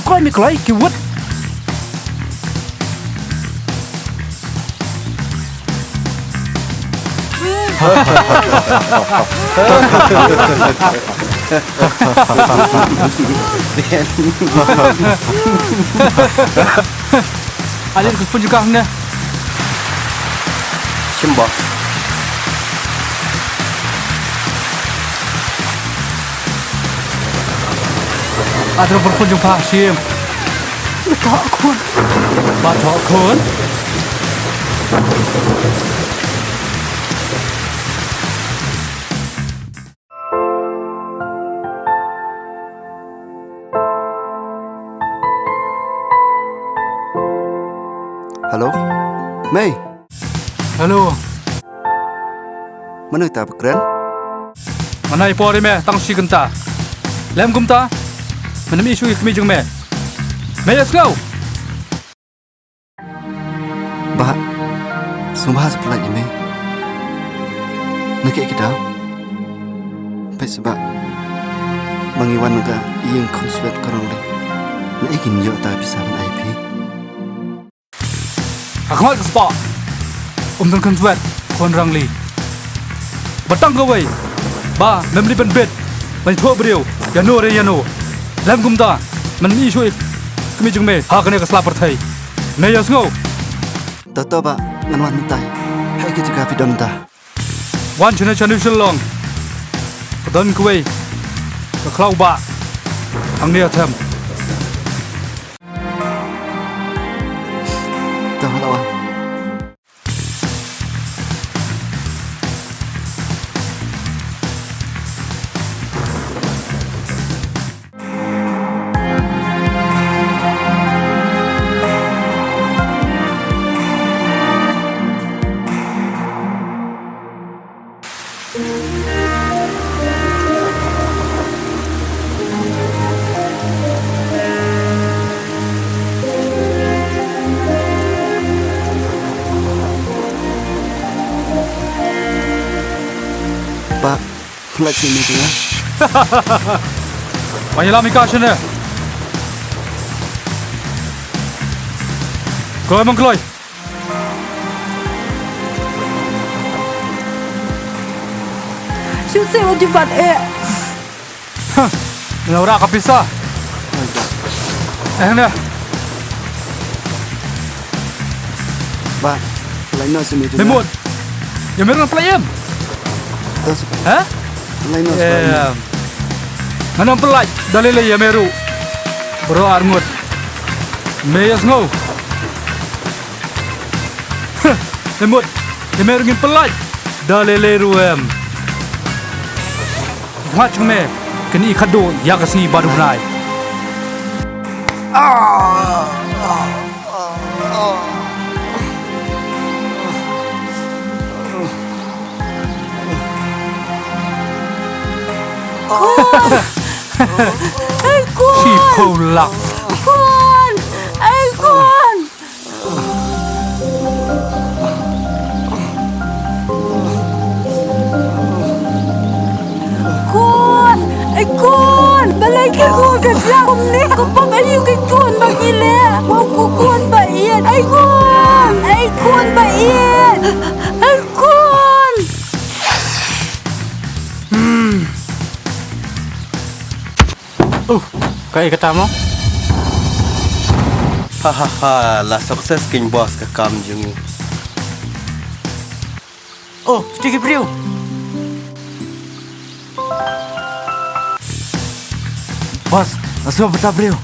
coi mày lấy kêu quất ada pun juga ni Simbah ada pun juga sim tak kun batok kun Halo Mei halo mana tak berkeran mana ipo ni me tang si genta lem gumta mana mi isu ikmi jung me let's go bah sumpah sebelah ini nak kita baik sebab mengiwan naga yang konsulat korang le nak ingin yo tak bisa men IP Akmal spa dan konsulat kon rang li batang gawai ba memri ben bet ban tho brio yano re yano lam gumda man mi shui kami jung me ha kane ka slap thai me yas ngo tato ba nganwan tai hai ke jaga pidam ta wan chana chanu long dan kuai ka khlau ba ang ne tham ta lawa Pak, flight sini tu ya. Banyak lama kau sini. Keluar emang keluar. Siapa yang dibuat Ni orang kapisa. Ni. Pak, flight no sini tu. Lemut. Yang mereka pelayam. Hah? Lain mas. Mana pelaj dalile ya meru. Bro armut. Meyas ngau. Lemut. Ya meru ngin pelaj dalile ruem. Mat me kini khado ya kasni baru nai. Kun! Si polak. Kun! Kun! Kun! Kun! Balay ka kun ka siya ni. Kapag ayaw kay kun bagile. Wow ko kun ba iyan? Kun! Kun ba iyan? Kun! Kaya kata mo? Hahaha, la sukses king boss ka kam jungi. Oh, sedikit beriu. Bos, langsung betah beriu.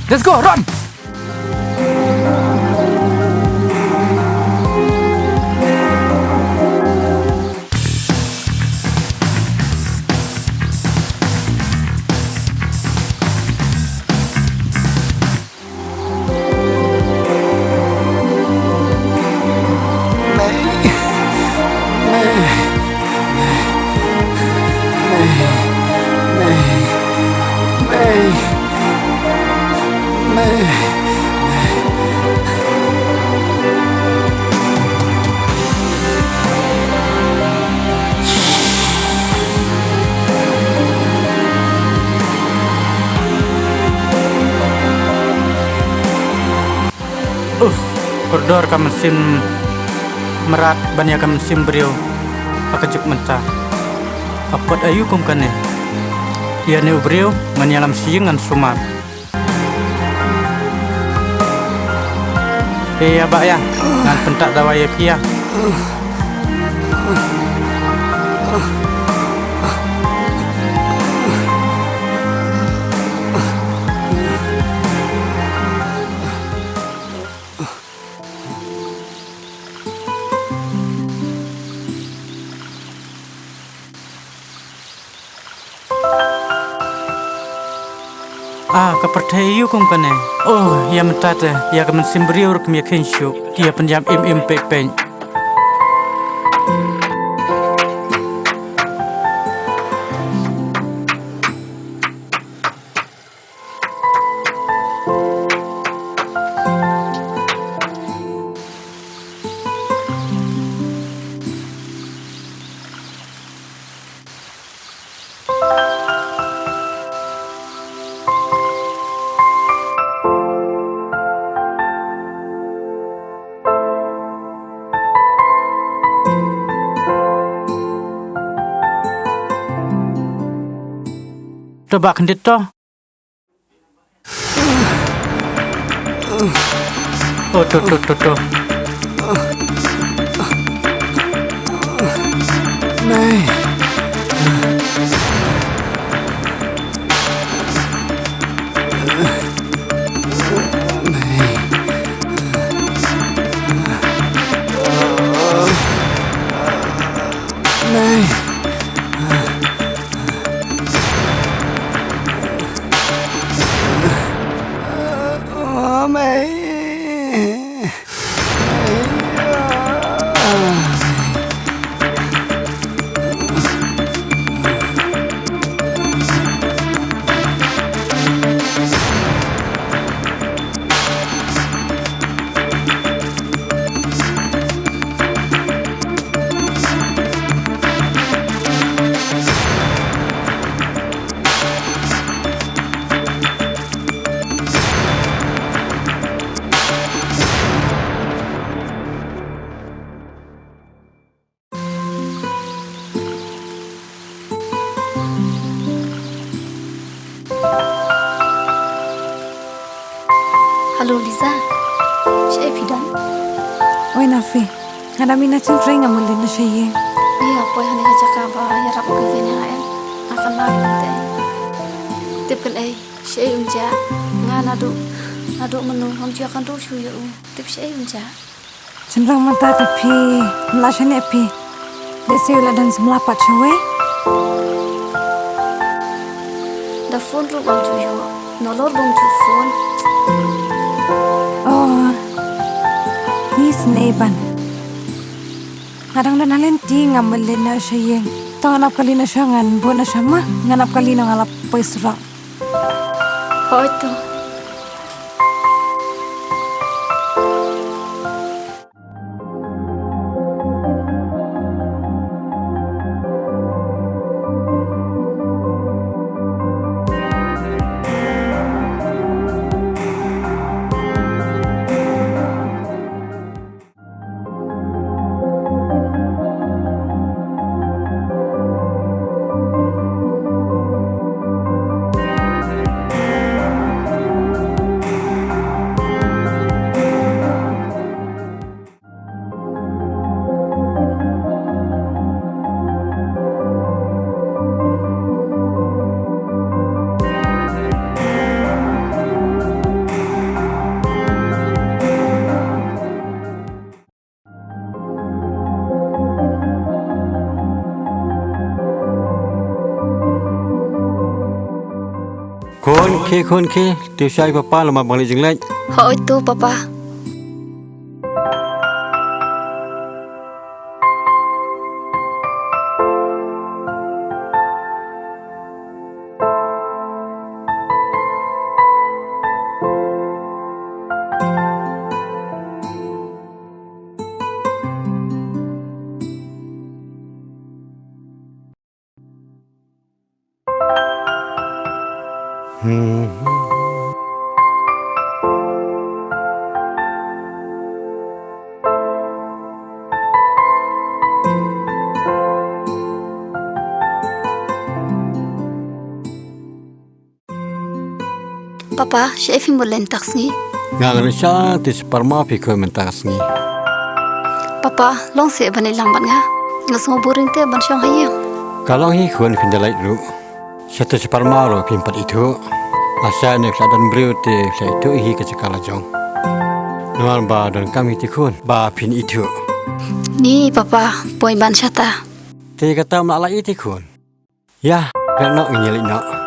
Let's go, run! Mei. koridor ka mesin merat bania ka mesin beriau akajuk mentah apat ayu kum kane ia ne beriau menyalam siang ngan sumat ya bak ya ngan pentak dawai kia kepercaya kum kane oh ya mentate ya ka mesin beriau rek mi kenshu kia penjam im pek pen coba kendit toh oh tuh Này Này mày Halo Liza, siya pidan. Oi Nafi, ada mina cintring ngamul na siya. Iya, poy hani hajaka ba yarap ko venya en. Akan nante. Tipkan siya unja ngana adu menu hamji akan ru shuya tip siya unja. Cintring mata tapi melashan epi. Desi ula dan semelapat cuy. Da phone ru bang tuyo, nolor bang tu phone. Oh, ni seneban. Kadang dan halen ti ngamul na siya. Tanganap kali na siya ngan buat na siya mah nganap kali na ngalap paisra. Hoy tu. Khôn khê tiêu sai papa là mà bằng lại dừng lại Hoy tu papa. Papa, siya ifin mo lentax ni. Ngangan siya ti sparma pi ko mentas ni. Papa, long siya ba nilamban nga? Nga sumuburing te ban siyang hayang. Kalau hi kuan pindalai ru. Siya ti sparma ro pimpat itu. Asa ne sadan brio ti sa itu hi ke sekala jong. Nuan ba dan kami ti kun ba pin itu. Ni papa, boy ban siya ta. Ti kata malai ti kun. Ya, kan nak nyelik nak.